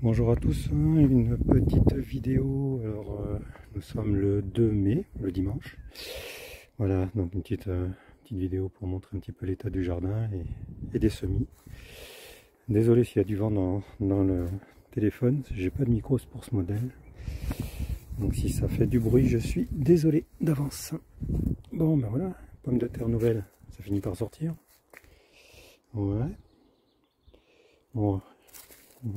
Bonjour à tous, une petite vidéo. Alors nous sommes le 2 mai, le dimanche. Voilà, donc une petite vidéo pour montrer un petit peu l'état du jardin et des semis. Désolé s'il y a du vent dans le téléphone, j'ai pas de micro pour ce modèle. Donc si ça fait du bruit, je suis désolé d'avance. Bon ben voilà, pomme de terre nouvelle, ça finit par sortir. Ouais. Bon.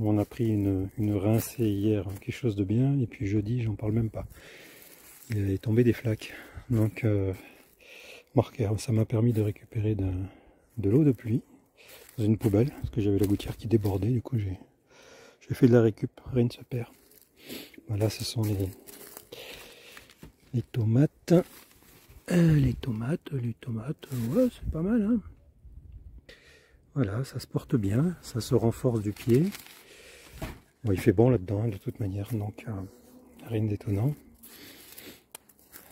On a pris une rincée hier, quelque chose de bien, et puis jeudi, j'en parle même pas. Il est tombé des flaques. Donc, ça m'a permis de récupérer de l'eau de pluie dans une poubelle, parce que j'avais la gouttière qui débordait, du coup j'ai fait de la récup, rien ne se perd. Voilà, ce sont les tomates. Les tomates, ouais, c'est pas mal, hein. Voilà, ça se porte bien, ça se renforce du pied. Bon, il fait bon là-dedans, hein, de toute manière, donc rien d'étonnant.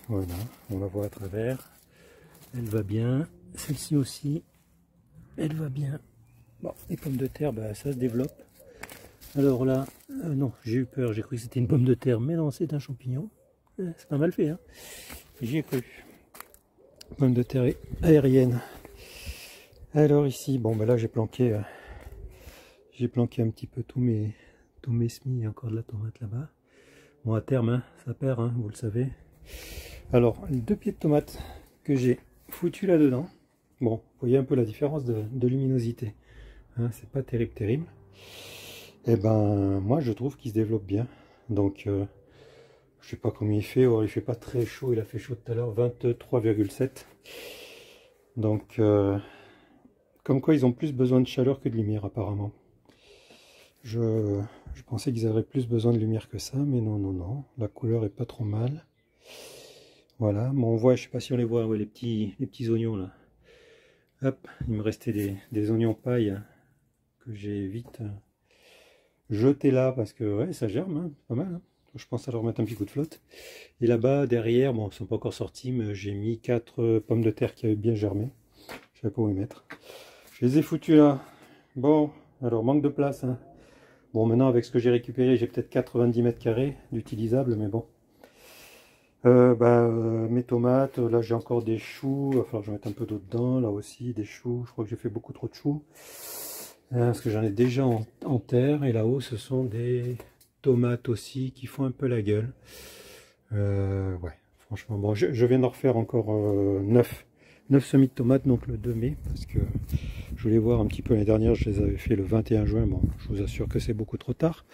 Voilà, on la voit à travers. Elle va bien. Celle-ci aussi, elle va bien. Bon, les pommes de terre, bah, ça se développe. Alors là, non, j'ai eu peur, j'ai cru que c'était une pomme de terre, mais non, c'est un champignon. C'est pas mal fait, hein. J'y ai cru. Pomme de terre aérienne. Alors ici, bon, bah là j'ai planqué un petit peu tous mes semis. Il y a encore de la tomate là-bas. Bon, à terme, hein, ça perd, hein, vous le savez. Alors, les 2 pieds de tomates que j'ai foutus là-dedans. Bon, vous voyez un peu la différence de luminosité. Hein, c'est pas terrible. Et ben, moi, je trouve qu'il se développe bien. Donc, je sais pas combien il fait. Oh, il fait pas très chaud. Il a fait chaud tout à l'heure, 23,7. Donc, comme quoi, ils ont plus besoin de chaleur que de lumière, apparemment. Je pensais qu'ils avaient plus besoin de lumière que ça, mais non. La couleur est pas trop mal. Voilà, bon, on voit, je sais pas si on les voit, ouais, les petits oignons là. Hop, il me restait des oignons paille que j'ai vite jetés là parce que ouais, ça germe, hein, pas mal. Hein. Je pense à leur mettre un petit coup de flotte. Et là-bas, derrière, bon, ils sont pas encore sortis, mais j'ai mis 4 pommes de terre qui avaient bien germé. Je savais pas où les mettre. Je les ai foutus là. Bon, alors manque de place. Hein. Bon, maintenant avec ce que j'ai récupéré, j'ai peut-être 90 mètres carrés d'utilisable, mais bon. Mes tomates, là j'ai encore des choux, il va falloir que je mette un peu d'eau dedans, là aussi des choux, je crois que j'ai fait beaucoup trop de choux. Parce que j'en ai déjà en terre, et là-haut ce sont des tomates aussi qui font un peu la gueule. Ouais, franchement, bon, je viens d'en refaire encore 9 semis de tomates, donc le 2 mai, parce que je voulais voir un petit peu l'année dernière, je les avais fait le 21 juin, bon, je vous assure que c'est beaucoup trop tard.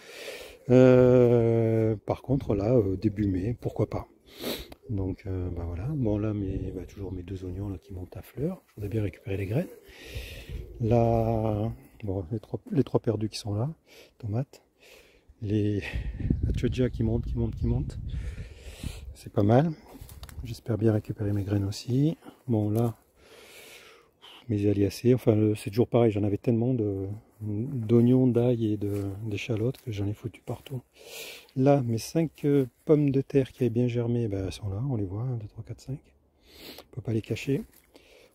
Par contre, là, début mai, pourquoi pas. Donc, voilà. Bon, là, toujours mes 2 oignons là, qui montent à fleurs. Je voudrais bien récupérer les graines. Là, bon, les 3 perdus qui sont là, tomates. La choja qui monte. C'est pas mal. J'espère bien récupérer mes graines aussi. Bon, là, mes aliacées, enfin c'est toujours pareil, j'en avais tellement d'oignons, d'ail et d'échalotes que j'en ai foutu partout. Là, mes 5 pommes de terre qui avaient bien germé, elles sont là, on les voit, 1, 2, 3, 4, 5. On peut pas les cacher.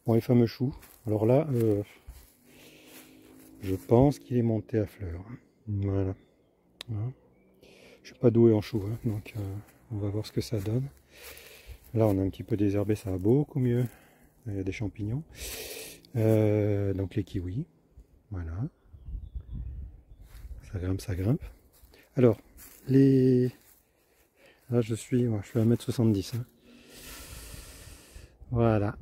Bon, les fameux choux, alors là, je pense qu'il est monté à fleurs. Voilà. Je suis pas doué en choux, hein, donc on va voir ce que ça donne. Là, on a un petit peu désherbé, ça va beaucoup mieux. Il y a des champignons. Donc les kiwis, voilà, ça grimpe. Alors, là je suis à 1m70, hein. Voilà,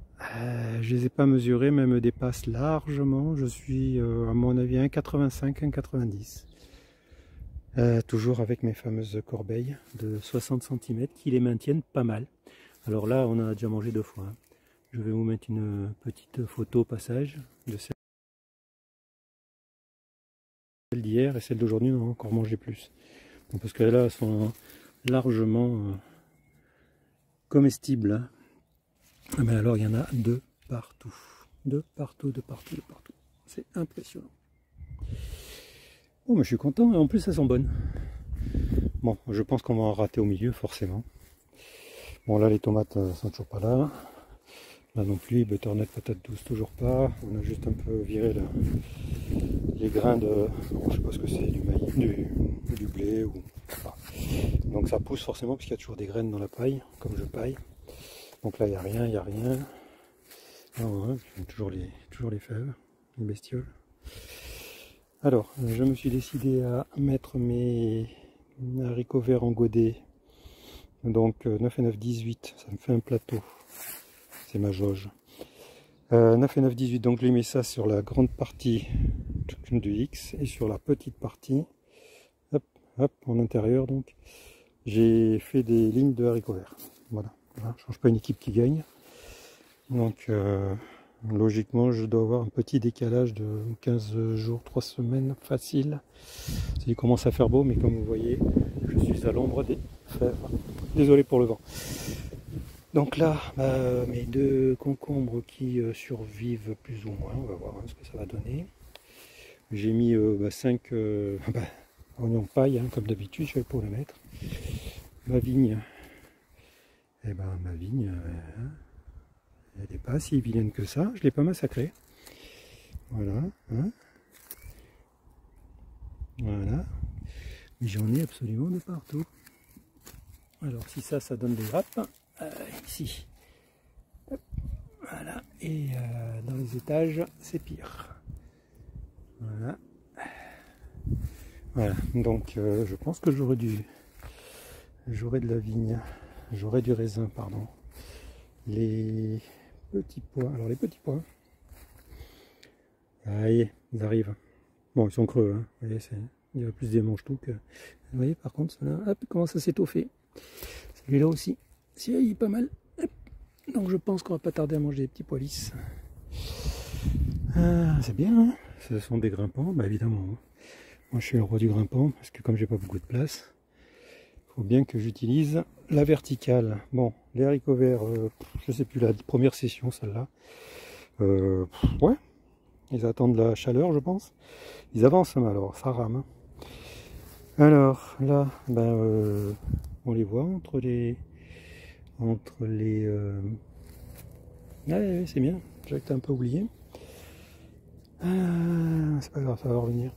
je les ai pas mesurés, mais elles me dépassent largement. Je suis à mon avis 1,85, 1,90. Toujours avec mes fameuses corbeilles de 60 cm qui les maintiennent pas mal. Alors là, on a déjà mangé 2 fois, hein. Je vais vous mettre une petite photo au passage de celle d'hier, et celle d'aujourd'hui, on va encore manger plus. Bon, parce que là, elles sont largement comestibles. Hein. Ah ben alors, il y en a de partout. De partout. C'est impressionnant. Oh, mais je suis content, et en plus, elles sont bonnes. Bon, je pense qu'on va en rater au milieu, forcément. Bon, là, les tomates sont toujours pas là. Là non plus, butternut, patate douce, toujours pas. On a juste un peu viré les grains de, bon, je sais pas ce que c'est, du maïs, du blé ou pas. Donc ça pousse forcément parce qu'il y a toujours des graines dans la paille, comme je paille. Donc là il n'y a rien, il n'y a rien. Non, hein, toujours les fèves, les bestioles. Alors, je me suis décidé à mettre mes haricots verts en godet. Donc 9 et 9, 18, ça me fait un plateau. C'est ma jauge. 9 et 9, 18, donc je lui mets ça sur la grande partie du X et sur la petite partie, hop, hop, en intérieur donc, j'ai fait des lignes de haricots verts. Voilà, voilà. Je ne change pas une équipe qui gagne. Donc logiquement je dois avoir un petit décalage de 15 jours, 3 semaines facile. Il commence à faire beau, mais comme vous voyez, je suis à l'ombre des fèves. Désolé pour le vent. Donc là, mes 2 concombres qui survivent plus ou moins, on va voir ce que ça va donner. J'ai mis 5 oignons paille, hein, comme d'habitude, je vais pour le mettre. Ma vigne, ma vigne, elle n'est pas si vilaine que ça, je ne l'ai pas massacrée. Voilà, hein. Voilà. Mais j'en ai absolument de partout. Alors si ça donne des grappes, ici. Hop, voilà, et dans les étages, c'est pire. Voilà. Voilà, donc je pense que j'aurais de la vigne, j'aurais du raisin, pardon. Les petits pois, alors les petits pois, ils arrivent. Bon, ils sont creux, hein. Vous voyez, il y a plus des mange-tout que... Vous voyez, par contre, cela, hop, commence à s'étoffer. Celui-là aussi, si il est pas mal. Hop. Donc je pense qu'on va pas tarder à manger des petits pois lisses. C'est bien, hein. Ce sont des grimpants, évidemment. Hein. Moi je suis le roi du grimpant, parce que comme j'ai pas beaucoup de place, il faut bien que j'utilise la verticale. Bon, les haricots verts, je sais plus, la première session, celle-là. Ouais, ils attendent la chaleur, je pense. Ils avancent, hein, alors, ça rame. Hein. Alors, là, on les voit entre les... Ouais, c'est bien, j'avais un peu oublié. C'est pas grave, ça va revenir.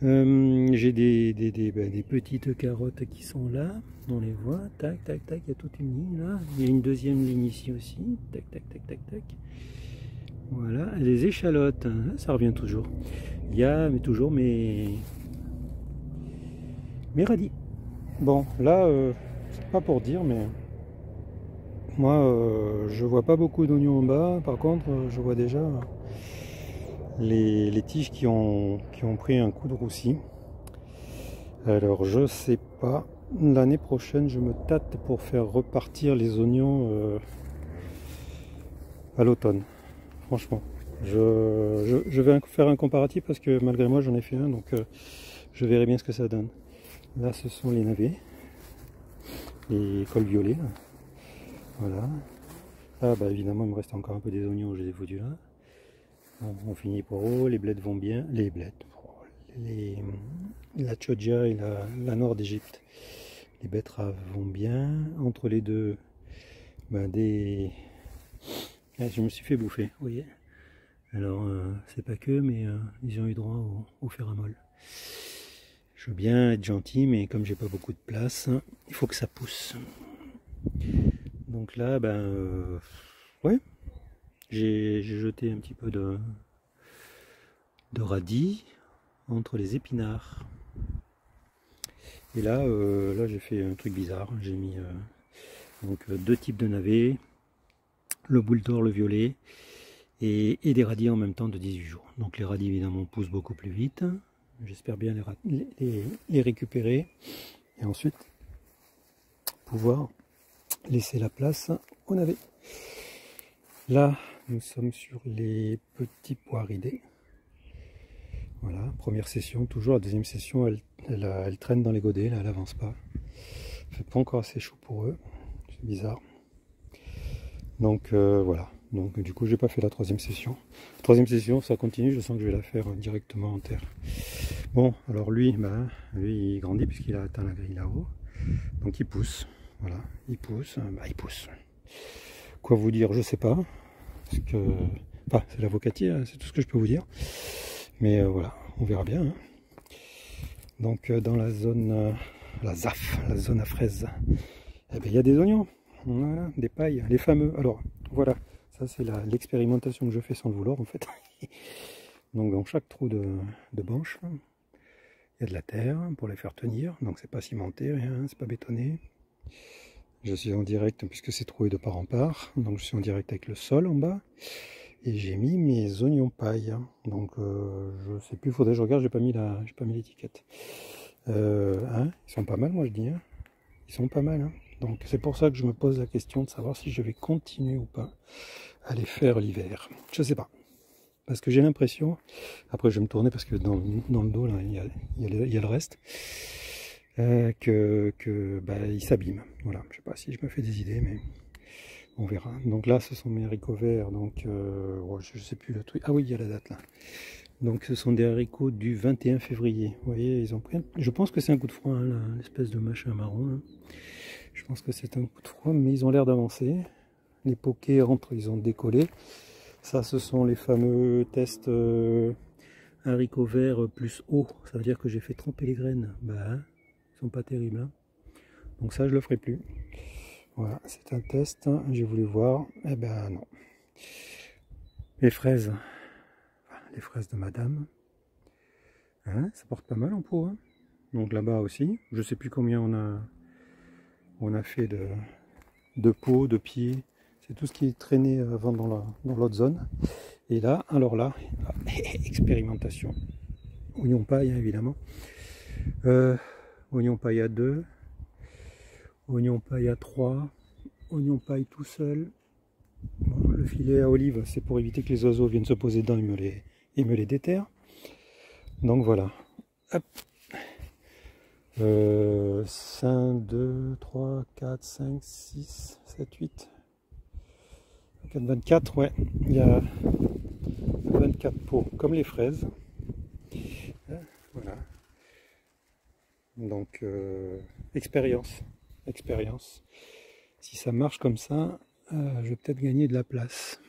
J'ai des petites carottes qui sont là, on les voit, tac, tac, tac, il y a toute une ligne là, il y a une deuxième ligne ici aussi, tac, tac, tac, tac, tac. Voilà, les échalotes, hein, ça revient toujours. Il y a toujours mes radis. Bon, là, c'est pas pour dire, mais moi, je vois pas beaucoup d'oignons en bas, par contre, je vois déjà les tiges qui ont pris un coup de roussi. Alors je sais pas, l'année prochaine je me tâte pour faire repartir les oignons à l'automne. Franchement, je vais faire un comparatif parce que malgré moi j'en ai fait un, donc je verrai bien ce que ça donne. Là ce sont les navets, les cols violets. Voilà. Ah évidemment il me reste encore un peu des oignons, je les ai foutus là. On finit pour eux, les blettes vont bien, la Chioggia et la Nord d'Égypte, les betteraves vont bien, entre les deux, je me suis fait bouffer, vous voyez. Alors c'est pas que, mais ils ont eu droit au féramol. Je veux bien être gentil, mais comme j'ai pas beaucoup de place, il faut que ça pousse. Donc là, ouais. J'ai jeté un petit peu de radis entre les épinards. Et là, j'ai fait un truc bizarre. J'ai mis donc 2 types de navets, le boule d'or, le violet, et des radis en même temps de 18 jours. Donc les radis évidemment poussent beaucoup plus vite. J'espère bien les récupérer et ensuite pouvoir laisser la place au navet. Là, nous sommes sur les petits pois ridés. Voilà, première session, toujours la deuxième session, elle traîne dans les godets, là, elle avance pas. Elle fait pas encore assez chaud pour eux, c'est bizarre. Donc voilà, donc du coup j'ai pas fait la troisième session. La troisième session, ça continue, je sens que je vais la faire directement en terre. Bon, alors lui il grandit puisqu'il a atteint la grille là-haut. Donc il pousse, voilà, il pousse. Quoi vous dire, je sais pas. Parce que, enfin, c'est l'avocatier, hein, c'est tout ce que je peux vous dire. Mais voilà, on verra bien. Hein. Donc dans la zone, la ZAF, la zone à fraises, eh ben, il y a des oignons, voilà, des pailles, les fameux. Alors voilà, ça c'est l'expérimentation que je fais sans le vouloir en fait. Donc dans chaque trou de banche, il y a de la terre pour les faire tenir. Donc c'est pas cimenté, rien, c'est pas bétonné. Je suis en direct puisque c'est troué de part en part. Donc je suis en direct avec le sol en bas. Et j'ai mis mes oignons paille. Donc je sais plus, faudrait que je regarde, j'ai pas mis l'étiquette. Hein, ils sont pas mal, moi je dis. Hein. Ils sont pas mal. Hein. Donc c'est pour ça que je me pose la question de savoir si je vais continuer ou pas à les faire l'hiver. Je sais pas. Parce que j'ai l'impression, après je vais me tourner parce que dans le dos là, il y a le reste, bah, il s'abîme. Voilà, je sais pas si je me fais des idées, mais on verra. Donc là, ce sont mes haricots verts, donc oh, je sais plus le truc. Ah oui, il y a la date là. Donc ce sont des haricots du 21 février. Vous voyez, ils ont pris. Je pense que c'est un coup de froid, hein, l'espèce de machin marron. Hein. Je pense que c'est un coup de froid, mais ils ont l'air d'avancer. Les poquets rentrent, ils ont décollé. Ça, ce sont les fameux tests haricots verts plus eau. Ça veut dire que j'ai fait tremper les graines. Bah, hein, ils sont pas terribles. Hein. Donc ça, je le ferai plus. Voilà, c'est un test. J'ai voulu voir. Eh ben non. Les fraises de madame. Hein, ça porte pas mal en pot. Hein. Donc là-bas aussi. Je sais plus combien on a fait de pots, de pieds. C'est tout ce qui est traîné avant dans l'autre zone. Et là, alors là, expérimentation. Oignon paille, hein, évidemment. Oignon paille à 2. Oignon paille à 3. Oignon paille tout seul. Bon, le filet à olive, c'est pour éviter que les oiseaux viennent se poser dedans et me les déterrent. Donc voilà. Hop. 5, 2, 3, 4, 5, 6, 7, 8. 4, 24, ouais. Il y a 24 pots, comme les fraises. Voilà. Donc, expérience. Si ça marche comme ça, je vais peut-être gagner de la place.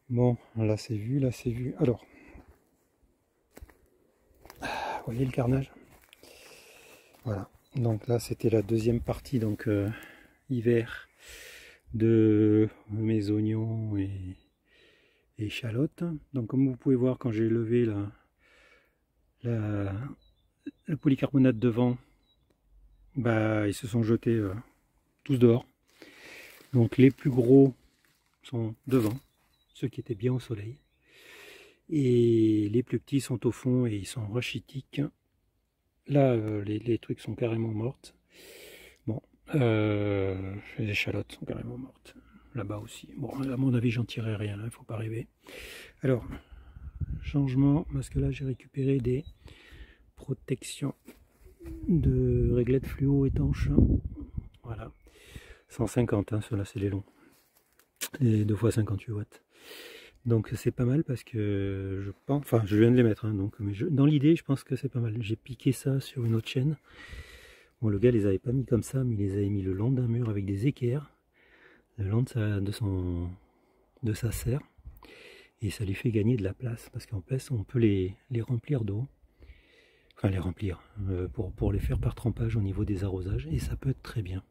Bon, là c'est vu, là c'est vu. Alors, vous voyez le carnage? Voilà. Donc là c'était la deuxième partie, donc hiver, de mes oignons et échalotes. Donc comme vous pouvez voir, quand j'ai levé le polycarbonate devant, bah, ils se sont jetés tous dehors. Donc les plus gros sont devant, ceux qui étaient bien au soleil. Et les plus petits sont au fond et ils sont rachitiques. Là, les trucs sont carrément mortes. Bon, les échalotes sont carrément mortes. Là-bas aussi. Bon, à mon avis, j'en tirerai rien, il ne faut pas rêver. Alors, changement, parce que là, j'ai récupéré des protections de réglettes fluo étanches. Voilà. 150, hein, ceux-là, c'est les longs. Les 2 x 58 watts. Donc c'est pas mal parce que je pense, enfin je viens de les mettre, hein, donc, mais dans l'idée je pense que c'est pas mal. J'ai piqué ça sur une autre chaîne. Bon, le gars les avait pas mis comme ça, mais il les avait mis le long d'un mur avec des équerres, le long de sa serre, et ça lui fait gagner de la place parce qu'en plus on peut les remplir d'eau, enfin les remplir pour les faire par trempage au niveau des arrosages, et ça peut être très bien.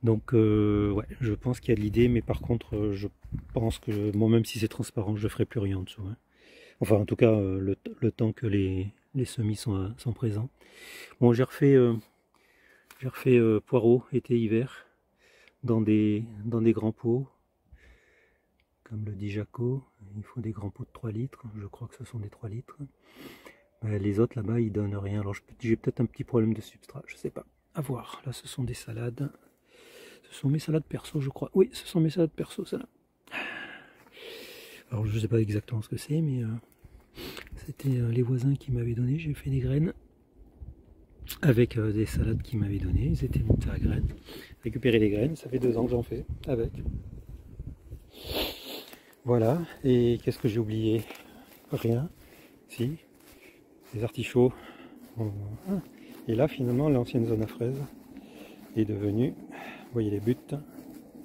Donc ouais, je pense qu'il y a de l'idée, mais par contre je pense que bon, même si c'est transparent, je ne ferai plus rien en dessous. Hein. Enfin en tout cas le temps que les semis sont présents. Bon, j'ai refait poireaux été-hiver dans des grands pots, comme le dit Jaco. Il faut des grands pots de 3 litres, je crois que ce sont des 3 litres. Les autres là-bas ils donnent rien, alors j'ai peut-être un petit problème de substrat, je sais pas, à voir. Là ce sont des salades. Ce sont mes salades perso, je crois. Oui, ce sont mes salades perso, celles-là. Alors, je ne sais pas exactement ce que c'est, mais c'était les voisins qui m'avaient donné. J'ai fait des graines avec des salades qu'ils m'avaient donné. Ils étaient montés à graines. Récupérer les graines, ça fait 2 ans que j'en fais avec. Voilà. Et qu'est-ce que j'ai oublié? Rien. Si. Les artichauts. Et là, finalement, l'ancienne zone à fraises est devenue, vous voyez les buttes,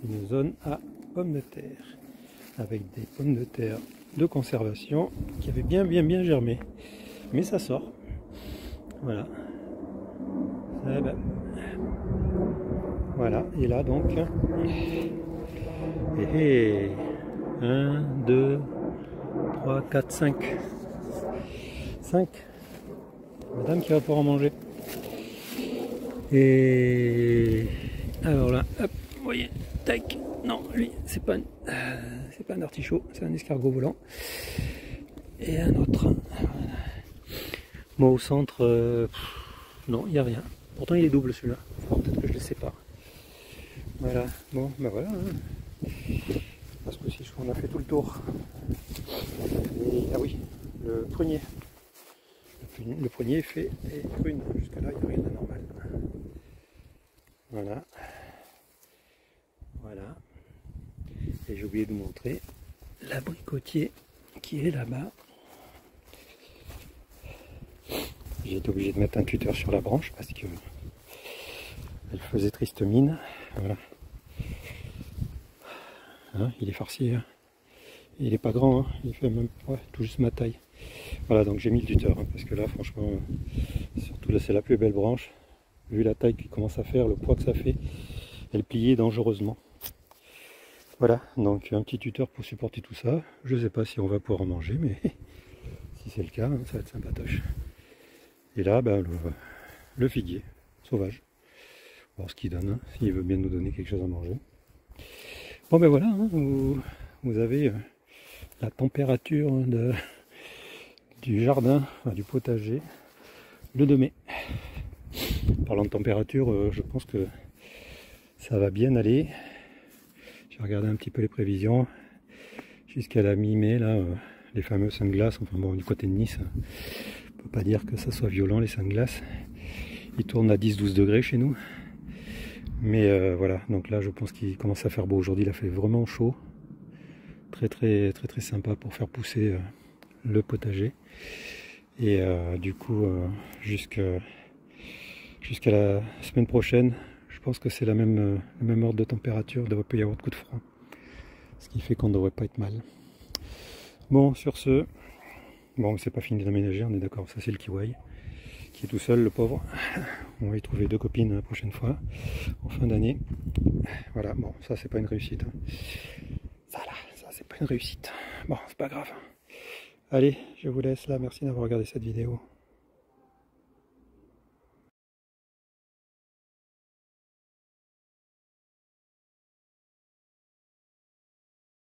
une zone à pommes de terre. Avec des pommes de terre de conservation qui avaient bien germé. Mais ça sort. Voilà. Eh ben. Voilà. Et là donc. Et 1, 2, 3, 4, 5. 5. Madame qui va pouvoir en manger. Et alors là, hop, vous voyez, tac. Non, lui, c'est pas un artichaut, c'est un escargot volant. Et un autre. Voilà. Moi au centre, non, il n'y a rien. Pourtant il est double celui-là. Peut-être que je ne le sais pas. Voilà, bon, ben voilà. Hein. Parce que si on a fait tout le tour. Et, ah oui, le prunier. Le prunier est fait et prune. Jusqu'à là, il n'y a rien d'anormal. Voilà. Voilà. Et j'ai oublié de vous montrer l'abricotier qui est là-bas. J'ai été obligé de mettre un tuteur sur la branche parce que elle faisait triste mine. Voilà. Hein, il est farci. Hein. Il est pas grand. Hein. Il fait même tout juste ma taille. Voilà, donc j'ai mis le tuteur. Hein, parce que là, franchement, surtout là, c'est la plus belle branche. Vu la taille qu'il commence à faire, le poids que ça fait, elle pliait dangereusement. Voilà, donc un petit tuteur pour supporter tout ça. Je ne sais pas si on va pouvoir en manger, mais si c'est le cas, ça va être sympatoche. Et là, ben, le figuier sauvage. On va voir ce qu'il donne, hein, s'il veut bien nous donner quelque chose à manger. Bon ben voilà, hein, vous avez la température du jardin, enfin, du potager, le 2 mai. Parlant de température, je pense que ça va bien aller. J'ai regardé un petit peu les prévisions. Jusqu'à la mi-mai, là, les fameux 5 glaces, enfin bon, du côté de Nice, on peut pas dire que ça soit violent les 5 glaces. Ils tournent à 10-12 degrés chez nous. Mais voilà, donc là je pense qu'il commence à faire beau. Aujourd'hui il a fait vraiment chaud. Très sympa pour faire pousser le potager. Et du coup, jusqu'à la semaine prochaine, je pense que c'est le même ordre de température. Il ne devrait pas y avoir de coup de froid. Ce qui fait qu'on ne devrait pas être mal. Bon, sur ce, bon, c'est pas fini d'aménager, on est d'accord, ça c'est le kiwi qui est tout seul, le pauvre. On va y trouver 2 copines la prochaine fois, en fin d'année. Voilà, bon, ça c'est pas une réussite. Hein. Ça là, ça c'est pas une réussite. Bon, c'est pas grave. Allez, je vous laisse là, merci d'avoir regardé cette vidéo.